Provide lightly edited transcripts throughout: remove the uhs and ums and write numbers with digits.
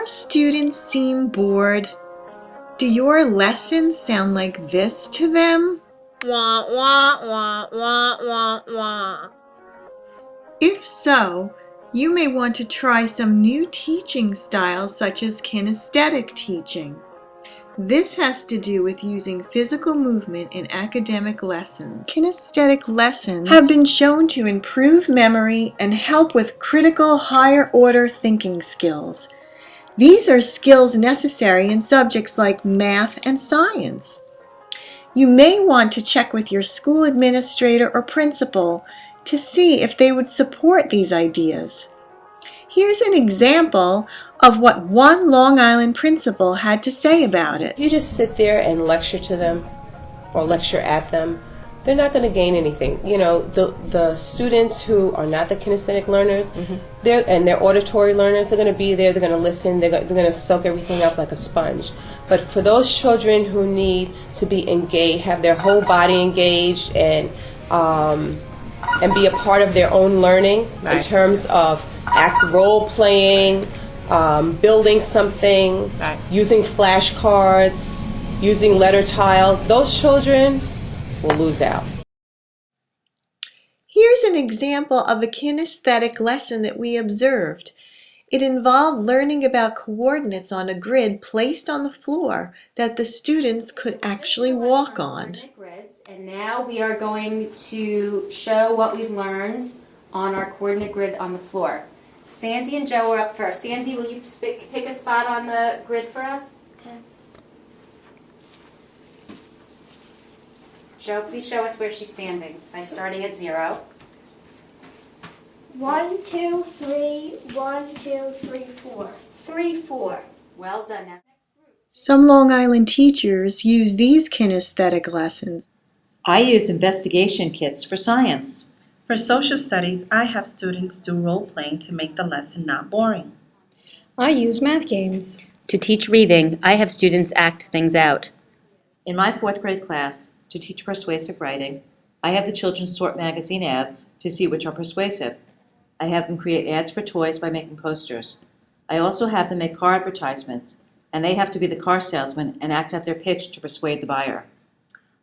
your students seem bored? Do your lessons sound like this to them? Wah, wah, wah, wah, wah, wah. If so, you may want to try some new teaching styles such as kinesthetic teaching. This has to do with using physical movement in academic lessons. Kinesthetic lessons have been shown to improve memory and help with critical higher order thinking skills. These are skills necessary in subjects like math and science. You may want to check with your school administrator or principal to see if they would support these ideas. Here's an example of what one Long Island principal had to say about it. If you just sit there and lecture to them or lecture at them, they're not going to gain anything. You know, the students who are not the kinesthetic learners, they're auditory learners, they're going to be there, they're going to listen, they're going to soak everything up like a sponge. But for those children who need to be engaged, have their whole body engaged and be a part of their own learning in terms of role playing, building something, using flashcards, using letter tiles, those children will lose out. Here's an example of a kinesthetic lesson that we observed. It involved learning about coordinates on a grid placed on the floor that the students could actually walk on. And now we are going to show what we've learned on our coordinate grid on the floor. Sandy and Joe are up first. Sandy, will you pick a spot on the grid for us? Okay. Joe, please show us where she's standing by starting at 0. 1, 2, 3, 1, 2, 3, 4. 3, 4. Well done. Now, Some Long Island teachers use these kinesthetic lessons. I use investigation kits for science. For social studies, I have students do role-playing to make the lesson not boring. I use math games. To teach reading, I have students act things out. In my 4th grade class, to teach persuasive writing, I have the children sort magazine ads to see which are persuasive. I have them create ads for toys by making posters. I also have them make car advertisements, and they have to be the car salesman and act out their pitch to persuade the buyer.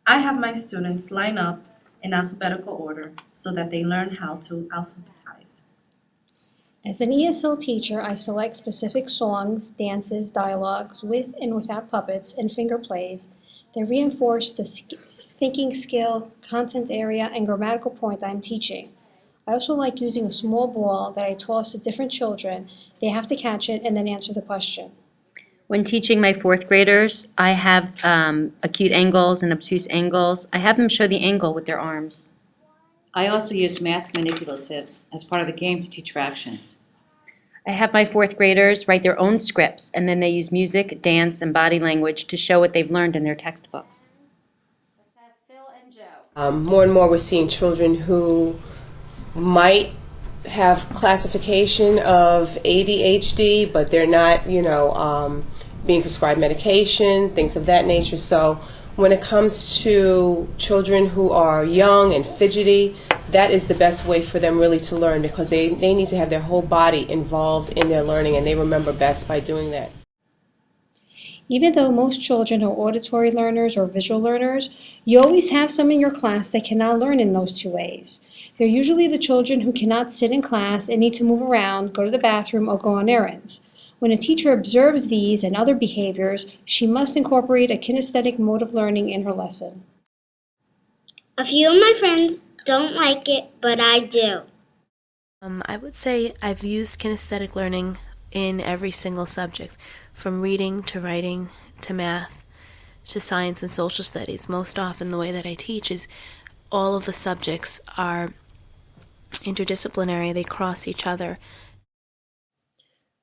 I have my students line up in alphabetical order so that they learn how to alphabetize. As an ESL teacher, I select specific songs, dances, dialogues with and without puppets, and finger plays that reinforce the thinking skill, content area, and grammatical point I'm teaching. I also like using a small ball that I toss to different children. They have to catch it and then answer the question. When teaching my 4th graders, I have acute angles and obtuse angles. I have them show the angle with their arms. I also use math manipulatives as part of a game to teach fractions. I have my 4th graders write their own scripts, and then they use music, dance, and body language to show what they've learned in their textbooks. let's have Phil and Joe. More and more we're seeing children who might have classification of ADHD, but they're not, being prescribed medication, things of that nature. So when it comes to children who are young and fidgety, that is the best way for them really to learn, because they need to have their whole body involved in their learning, and they remember best by doing that. Even though most children are auditory learners or visual learners, you always have some in your class that cannot learn in those 2 ways. They're usually the children who cannot sit in class and need to move around, go to the bathroom, or go on errands. When a teacher observes these and other behaviors, she must incorporate a kinesthetic mode of learning in her lesson. A few of my friends don't like it, but I do. I would say I've used kinesthetic learning in every single subject, from reading to writing to math to science and social studies. Most often the way that I teach is all of the subjects are interdisciplinary, they cross each other.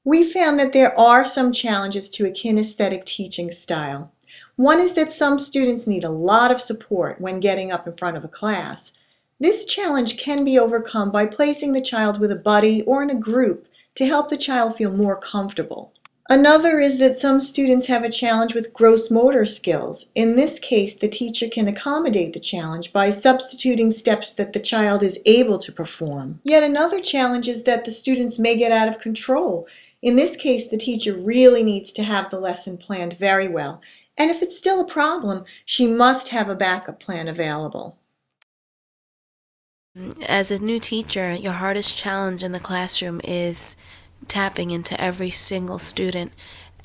We found that there are some challenges to a kinesthetic teaching style. One is that some students need a lot of support when getting up in front of a class. This challenge can be overcome by placing the child with a buddy or in a group to help the child feel more comfortable. Another is that some students have a challenge with gross motor skills. In this case, the teacher can accommodate the challenge by substituting steps that the child is able to perform. Yet another challenge is that the students may get out of control In this case, the teacher really needs to have the lesson planned very well, and if it's still a problem, she must have a backup plan available. As a new teacher, your hardest challenge in the classroom is tapping into every single student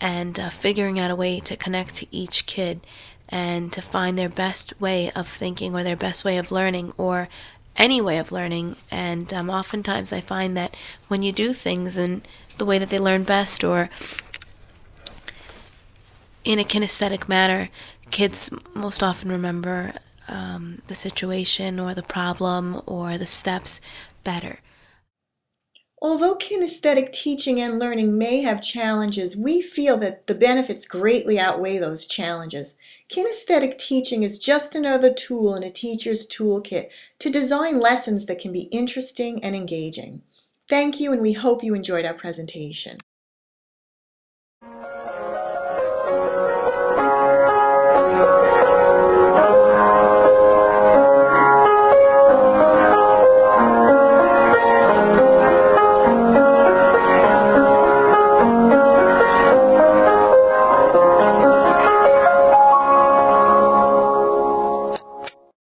and figuring out a way to connect to each kid and to find their best way of thinking or their best way of learning or any way of learning. And oftentimes I find that when you do things in the way that they learn best or in a kinesthetic manner, kids most often remember the situation or the problem or the steps better. Although kinesthetic teaching and learning may have challenges, we feel that the benefits greatly outweigh those challenges. Kinesthetic teaching is just another tool in a teacher's toolkit to design lessons that can be interesting and engaging. Thank you, and we hope you enjoyed our presentation.